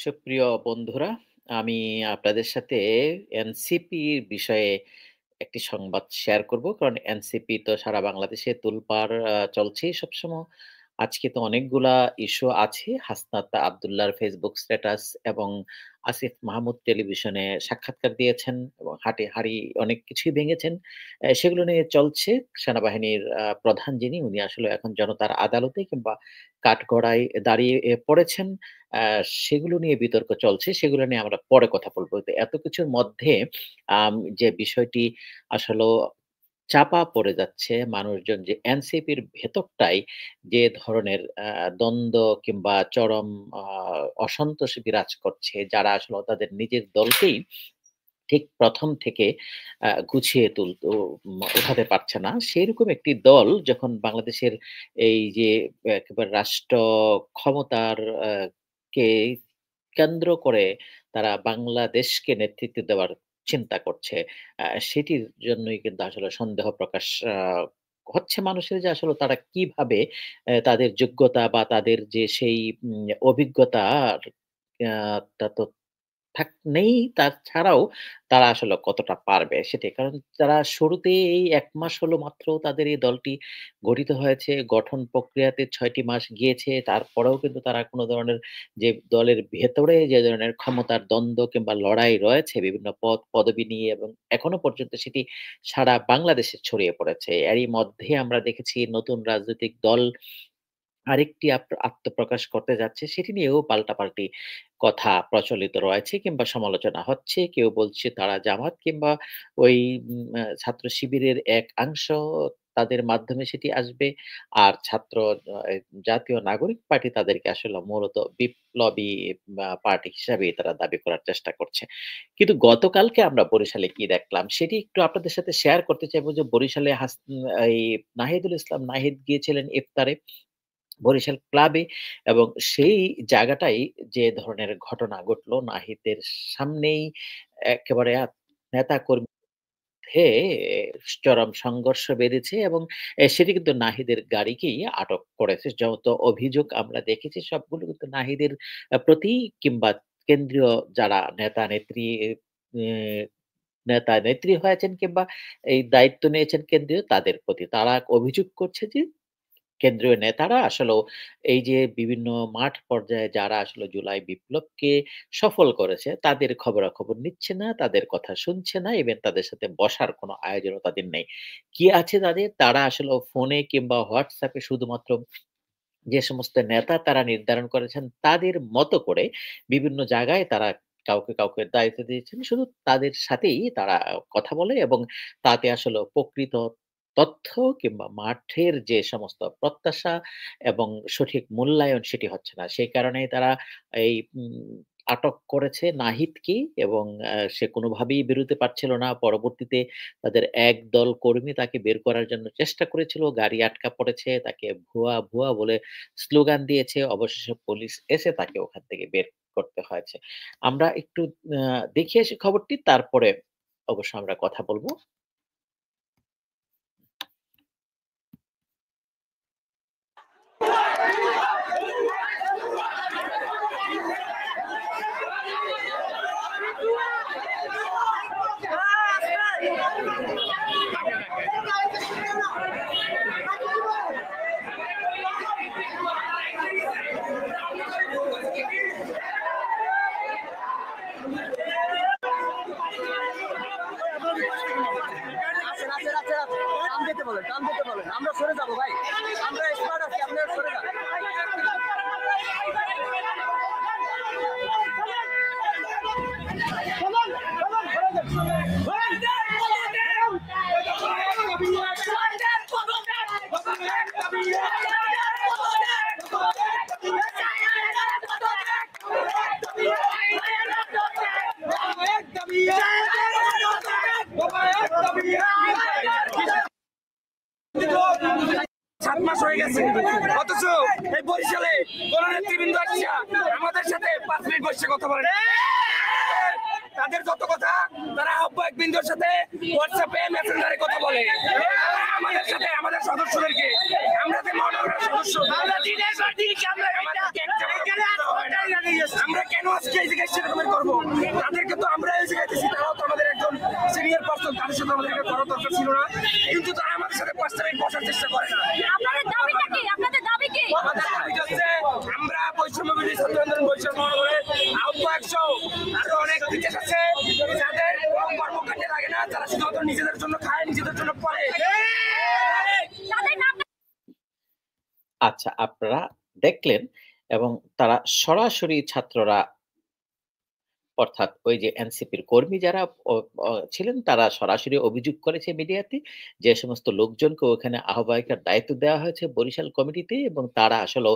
সুপ্রিয় বন্ধুরা, আমি আপনাদের সাথে এনসিপির বিষয়ে একটি সংবাদ শেয়ার করব। কারণ এনসিপি তো সারা বাংলাদেশে তোলপাড় চলছেই সবসময়। আজকে তো অনেকগুলা ইস্যু আছে। হাসনাত আব্দুল্লাহর ফেসবুক স্ট্যাটাস এবং আসিফ মাহমুদ টেলিভিশনে সাক্ষাৎকার দিয়েছেন এবং হাঁড়ি অনেক কিছুই ভেঙেছেন। সেগুলো নিয়ে চলছে। সেনাবাহিনীর প্রধান যিনি, উনি আসলে এখন জনতার আদালতে কিংবা কাঠগড়ায় দাঁড়িয়ে পড়েছেন। আ সেগুলো নিয়ে বিতর্ক চলছে। সেগুলো নিয়ে আমরা পরে কথা বলব। তো এত কিছুর মধ্যে যে বিষয়টি আসলেও চাপা পড়ে যাচ্ছে মানুষজন, যে এনসিপির ভেতরটায় যে ধরনের দ্বন্দ্ব কিংবা চরম আ অসন্তোষ বিরাজ করছে, যারা আসলে তাদের নিজের দলকেই ঠিক ১ম থেকে গুছিয়ে উঠাতে পারছে না। সেরকম একটি দল যখন বাংলাদেশের এই যে একেবারে রাষ্ট্র ক্ষমতার আ কে কেন্দ্র করে তারা বাংলাদেশকে নেতৃত্ব দেওয়ার চিন্তা করছে। সেটির জন্যই কিন্তু আসলে সন্দেহ প্রকাশ হচ্ছে মানুষের, যে আসলে তারা কিভাবে তাদের যোগ্যতা বা তাদের যে সেই অভিজ্ঞতার আ তা তো নেই, তাছাড়াও তারা আসলে কতটা পারবে সেটাই। কারণ তারা শুরুতে এই ১ মাস হলো মাত্র তাদের এই দলটি গঠিত হয়েছে। গঠন প্রক্রিয়াতে ৬ টি মাস গিয়েছে। তারপরেও কিন্তু তারা কোন ধরনের যে দলের ভেতরে যে ধরনের ক্ষমতার দ্বন্দ্ব কিংবা লড়াই রয়েছে বিভিন্ন পদবি নিয়ে, এবং এখনো পর্যন্ত সেটি সারা বাংলাদেশে ছড়িয়ে পড়েছে। এরই মধ্যে আমরা দেখেছি নতুন রাজনৈতিক দল আরেকটি আত্মপ্রকাশ করতে যাচ্ছে, সেটি নিয়েও পাল্টাপাল্টি কথা প্রচলিত রয়েছে কিংবা সমালোচনা হচ্ছে। কেউ বলছে তারা জামাত কিংবা ওই ছাত্র শিবিরের এক অংশ, তাদের মাধ্যমে সেটি আসবে। আর জাতীয় নাগরিক পার্টি তাদেরকে আসলে মূলত বিপ্লবী পার্টি হিসাবেই তারা দাবি করার চেষ্টা করছে। কিন্তু গতকালকে আমরা বরিশালে কি দেখলাম সেটি একটু আপনাদের সাথে শেয়ার করতে চাইবো। যে বরিশালে এই নাহিদুল ইসলাম নাহিদ গিয়েছিলেন ইফতারে বরিশাল ক্লাবে, এবং সেই জায়গাটাই যে ধরনের ঘটনা ঘটলো নাহিদের সামনেই, একেবারে নেতাকর্মীর মধ্যে চরম সংঘর্ষ বেঁধেছে, এবং সেটি কিন্তু নাহিদের গাড়িকেই আটক করেছে। যত অভিযোগ আমরা দেখেছি সবগুলো কিন্তু নাহিদের প্রতি কিংবা কেন্দ্রীয় যারা নেতা-নেত্রী এ নেতা-নেত্রী হয়েছেন কিংবা এই দায়িত্ব নিয়েছেন কেন্দ্রীয়, তাদের প্রতি। তারা অভিযোগ করছে যে কেন্দ্রীয় নেতারা আসলেও এই যে বিভিন্ন মাঠ পর্যায়ে যারা আসলে জুলাই বিপ্লবকে সফল করেছে, তাদের খবরাখবর নিচ্ছে না, তাদের কথা শুনছে না, ইভেন তাদের সাথে বসার কোনো আয়োজনও তাদের নেই। কি আছে তাদের? তারা আসলে ফোনে কিংবা WhatsApp এ শুধুমাত্র যে সমস্ত নেতা তারা নির্ধারণ করেছেন, তাদের মতো করে বিভিন্ন জায়গায় তারা কাউকে দায়িত্ব দিয়েছেন। শুধু তাদের সাথেই তারা কথা বলে, এবং তাতে আসলে প্রকৃত তথ্য কিংবা মাঠের যে সমস্ত প্রত্যাশা এবং সঠিক মূল্যায়ন সেটি হচ্ছে না। সেই কারণেই তারা এই আটক করেছে নাহিদকে, এবং সে কোনোভাবেই বেরোতে পারছিল না। পরবর্তীতে তাদের একদল কর্মী তাকে বের করার জন্য চেষ্টা করেছিল। গাড়ি আটকা পড়েছে। তাকে ভুয়া বলে স্লোগান দিয়েছে। অবশেষে পুলিশ এসে তাকে ওখান থেকে বের করতে হয়েছে। আমরা একটু আ দেখে আসি খবরটি, তারপরে অবশ্য আমরা কথা বলব। আমরা সরে যাবো ভাই, আমরা স্মার্ট আছি, আপনারা সরে যান। সাত মাস হয়ে গেছে, অথচ এই বরিশালে কোন নেতৃবৃন্দ আসছে আমাদের সাথে 5 মিনিট বসে কথা বলেন। তাদের যত কথা তারা আহ্বায়ক বিন্দুর সাথে হোয়াটসঅ্যাপে মেসেঞ্জারে কথা বলে, আমাদের সাথে আমাদের সদস্যদেরকে, আমরা যে মহানগরের সদস্য আমরা কেন আজকে এই জায়গায় সেরকমের করবো? তাদেরকে তো আমরা এই জায়গায় দিচ্ছি, তারাও তো আমাদের একজন সিনিয়র পার্সন, তাদের সাথে আমাদের এটা করার দরকার ছিল না, কিন্তু তারা আমাদের সাথে 5 মিনিট বসার চেষ্টা করে না। আপনাদের দাবিটা কি? আপনাদের দাবি কি? আমাদের দাবি হচ্ছে আমরা বৈষম্য বিরোধী ছাত্র আন্দোলন বৈষম্য মহানগরের আহ্বায়ক সহ আরো অনেক বিদেশ আছে যাদের কোনো কর্মকাণ্ডে লাগে না, তারা শুধুমাত্র নিজেদের জন্য খায়, নিজেদের জন্য পড়ে। তাদের নাম আচ্ছা, আপনারা দেখলেন এবং তারা সরাসরি ছাত্ররা অর্থাৎ ওই যে এনসিপির কর্মী যারা অ অ ছিলেন তারা সরাসরি অভিযোগ করেছে মিডিয়াতে যে সমস্ত লোকজনকে ওখানে আহ্বায়কের দায়িত্ব দেওয়া হয়েছে বরিশাল কমিটিতে এবং তারা আসলেও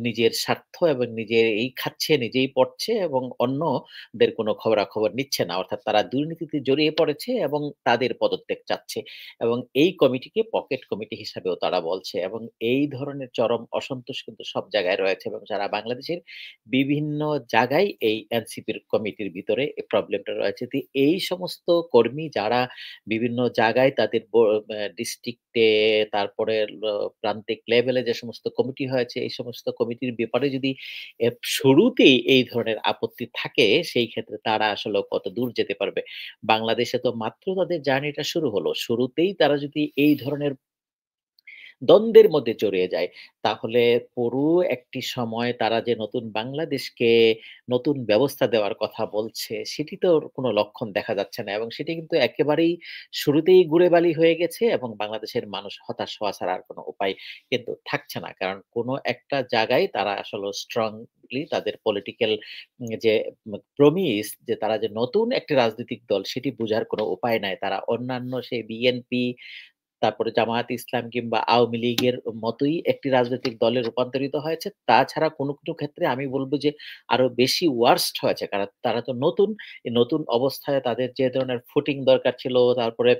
নিজের স্বার্থ এবং নিজের এই খাচ্ছে, নিজেই পড়ছে এবং অন্যদের কোনো খবরাখবর নিচ্ছে না। অর্থাৎ তারা দুর্নীতিতে জড়িয়ে পড়েছে এবং তাদের পদত্যাগ চাচ্ছে এবং এই কমিটিকে পকেট কমিটি হিসাবেও তারা বলছে এবং এই ধরনের চরম অসন্তোষ কিন্তু সব জায়গায় রয়েছে এবং সারা বাংলাদেশের বিভিন্ন জায়গায় এই এনসিপির কমিটির ভিতরে এই প্রবলেমটা রয়েছে। তো এই সমস্ত কর্মী যারা বিভিন্ন জায়গায় তাদের ডিস্ট্রিক্টে তারপরে প্রান্তিক লেভেলে যে সমস্ত কমিটি হয়েছে, এই সমস্ত কমিটির ব্যাপারে যদি শুরুতেই এই ধরনের আপত্তি থাকে, সেই ক্ষেত্রে তারা আসলে কত দূর যেতে পারবে। বাংলাদেশে তো মাত্র তাদের জার্নিটা শুরু হলো। শুরুতেই তারা যদি এই ধরনের দ্বন্দ্বের মধ্যে জড়িয়ে যায়। তাহলে পুরো একটি সময় তারা যে নতুন বাংলাদেশকে নতুন ব্যবস্থা দেওয়ার কথা বলছে, সেটি তো কোনো লক্ষণ দেখা যাচ্ছে না এবং সেটি কিন্তু একেবারেই শুরুতেই গুড়ে বালি হয়ে গেছে এবং বাংলাদেশের মানুষ হতাশ হওয়া ছাড়া আর কোনো উপায় কিন্তু থাকছে না। কারণ কোনো একটা জায়গায় তারা আসলে স্ট্রংলি তাদের পলিটিক্যাল যে প্রমিস যে তারা যে নতুন একটি রাজনৈতিক দল সেটি বুঝার কোনো উপায় নাই। তারা অন্যান্য সেই বিএনপি তারপরে জামায়াতে ইসলাম কিংবা আওয়ামী লীগের মতোই একটি রাজনৈতিক দলে রূপান্তরিত হয়েছে। তাছাড়া কোনো ক্ষেত্রে আমি বলব যে আরো বেশি ওয়ার্স্ট হয়েছে। কারণ তারা তো নতুন, এই নতুন অবস্থায় তাদের যে ধরনের ফুটিং দরকার ছিল, তারপরে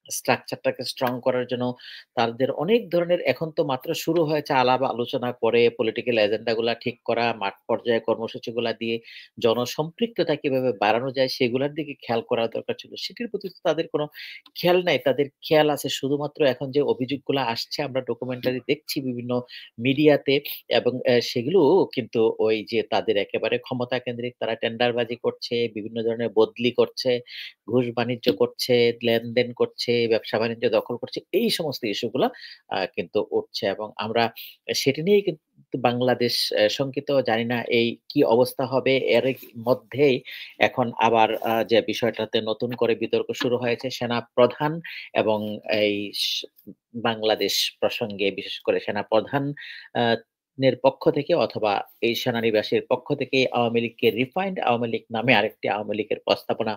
স্ট্রাকচারটাকে স্ট্রং করার জন্য তাদের অনেক ধরনের এখন তো মাত্র শুরু হয়েছে আলাপ আলোচনা করে পলিটিক্যাল এজেন্ডা গুলা ঠিক করা, মাঠ পর্যায়ে কর্মসূচিগুলা দিয়ে জনসম্পৃক্ততা কিভাবে বাড়ানো যায় সেগুলার দিকে খেয়াল করা দরকার ছিল। সেটির প্রতি তো তাদের কোনো খেয়াল নাই। তাদের খেয়াল আছে শুধুমাত্র এখন যে অভিযোগগুলা আসছে আমরা ডকুমেন্টারি দেখছি বিভিন্ন মিডিয়াতে এবং সেগুলো কিন্তু ওই যে তাদের একেবারে ক্ষমতা কেন্দ্রিক তারা টেন্ডারবাজি করছে, বিভিন্ন ধরনের বদলি করছে, ঘুষ-বাণিজ্য করছে, লেনদেন করছে, ব্যবসা-বাণিজ্য দখল করছে। এই সমস্ত ইস্যুগুলা কিন্তু উঠছে এবং আমরা সেটি নিয়েই কিন্তু বাংলাদেশ শঙ্কিত। জানি না এই কি অবস্থা হবে। এর মধ্যেই এখন আবার যে বিষয়টাতে নতুন করে বিতর্ক শুরু হয়েছে সেনাপ্রধান এবং এই বাংলাদেশ প্রসঙ্গে বিশেষ করে সেনাপ্রধান আ এর পক্ষ থেকে অথবা এই সেনানিবাসের পক্ষ থেকে আওয়ামী লীগকে রিফাইন্ড আওয়ামী লীগ নামে আরেকটি আওয়ামী লীগের প্রস্তাবনা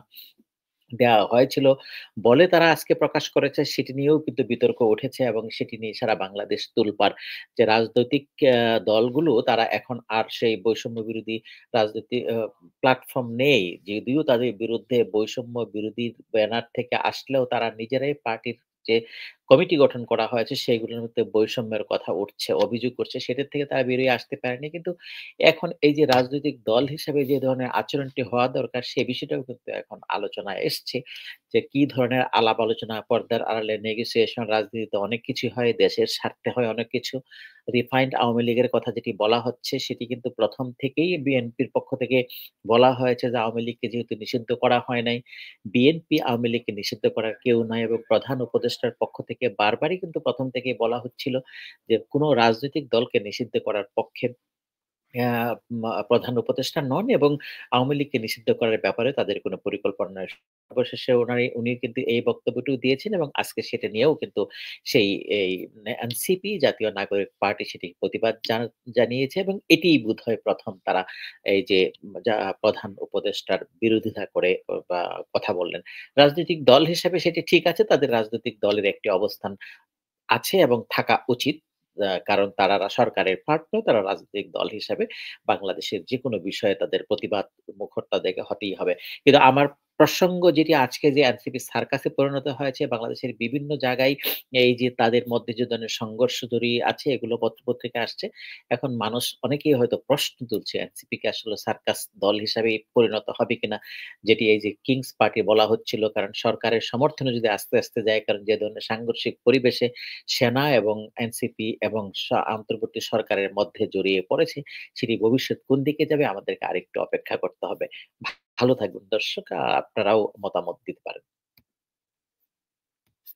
দেওয়া হয়েছিল বলে তারা আজকে প্রকাশ করেছে সেটি নিয়েও কিন্তু বিতর্ক উঠেছে এবং সেটি নিয়ে সারা বাংলাদেশ তোলপাড়। যে রাজনৈতিক দলগুলো তারা এখন আর সেই বৈষম্য বিরোধী রাজনীতি প্ল্যাটফর্ম নেই। যদিও তাদের বিরুদ্ধে বৈষম্য বিরোধী ব্যানার থেকে আসলেও তারা নিজেরাই পার্টির যে কমিটি গঠন করা হয়েছে সেগুলোর মধ্যে বৈষম্যের কথা উঠছে, অভিযোগ করছে। সেটার থেকে তারা বেরিয়ে আসতে পারেনি। কিন্তু এখন এই যে রাজনৈতিক দল হিসেবে যে ধরনের আচরণটি হওয়া দরকার সে বিষয়টাও কিন্তু এখন আলোচনায় এসছে। যে কি ধরনের আলাপ আলোচনা পর্দার আড়ালে নেগোসিয়েশন রাজনীতিতে অনেক কিছু হয়, দেশের স্বার্থে হয় অনেক কিছু। রিফাইন্ড আওয়ামী লীগের কথা যেটি বলা হচ্ছে সেটি কিন্তু ১ম থেকেই বিএনপির পক্ষ থেকে বলা হয়েছে যে আওয়ামী লীগকে যেহেতু নিষিদ্ধ করা হয় নাই, বিএনপি আওয়ামী লীগকে নিষিদ্ধ করার কেউ নাই এবং প্রধান উপদেষ্টার পক্ষ থেকে বারবারই কিন্তু ১ম থেকেই বলা হচ্ছিল যে কোন রাজনৈতিক দলকে নিষিদ্ধ করার পক্ষে আ প্রধান উপদেষ্টা নন এবং আওয়ামী লীগকে নিষিদ্ধ করার ব্যাপারে তাদের কোনো পরিকল্পনা নাই। অবশেষে উনি কিন্তু এই বক্তব্যটিও দিয়েছেন এবং আজকে সেটা নিয়েও কিন্তু সেই এই এনসিপি জাতীয় নাগরিক পার্টি সেটি প্রতিবাদ জানিয়েছে এবং এটিই বোধহয় ১ম তারা এই যে প্রধান উপদেষ্টার বিরোধিতা করে বা কথা বললেন। রাজনৈতিক দল হিসেবে সেটি ঠিক আছে। তাদের রাজনৈতিক দলের একটি অবস্থান আছে এবং থাকা উচিত। কারণ তারা সরকারের পার্টনার, তারা রাজনৈতিক দল হিসেবে বাংলাদেশের যেকোনো বিষয়ে তাদের প্রতিবাদ মুখর তাদেরকে হতেই হবে। কিন্তু আমার প্রসঙ্গ যেটি আজকে যে এনসিপি সার্কাসে পরিণত হয়েছে বাংলাদেশের বিভিন্ন জায়গায় এই যে তাদের মধ্যে যে ধরনের সংঘর্ষ জড়িয়ে আছে এগুলো পত্র-পত্রিকায় আসছে। এখন মানুষ অনেকেই হয়তো প্রশ্ন তুলছে এনসিপি কি আসলে সার্কাস দল হিসাবে পরিণত হবে কিনা? যেটি এই যে কিংস পার্টি বলা হচ্ছিল কারণ সরকারের সমর্থনে যদি আস্তে, আস্তে যায় কারণ যে ধরনের সাংঘর্ষিক পরিবেশে সেনা এবং এনসিপি এবং অন্তর্বর্তী সরকারের মধ্যে জড়িয়ে পড়েছে, সেটি ভবিষ্যৎ কোন দিকে যাবে আমাদেরকে আরেকটু অপেক্ষা করতে হবে। ভালো থাকবেন দর্শক। আপনারাও মতামত দিতে পারেন।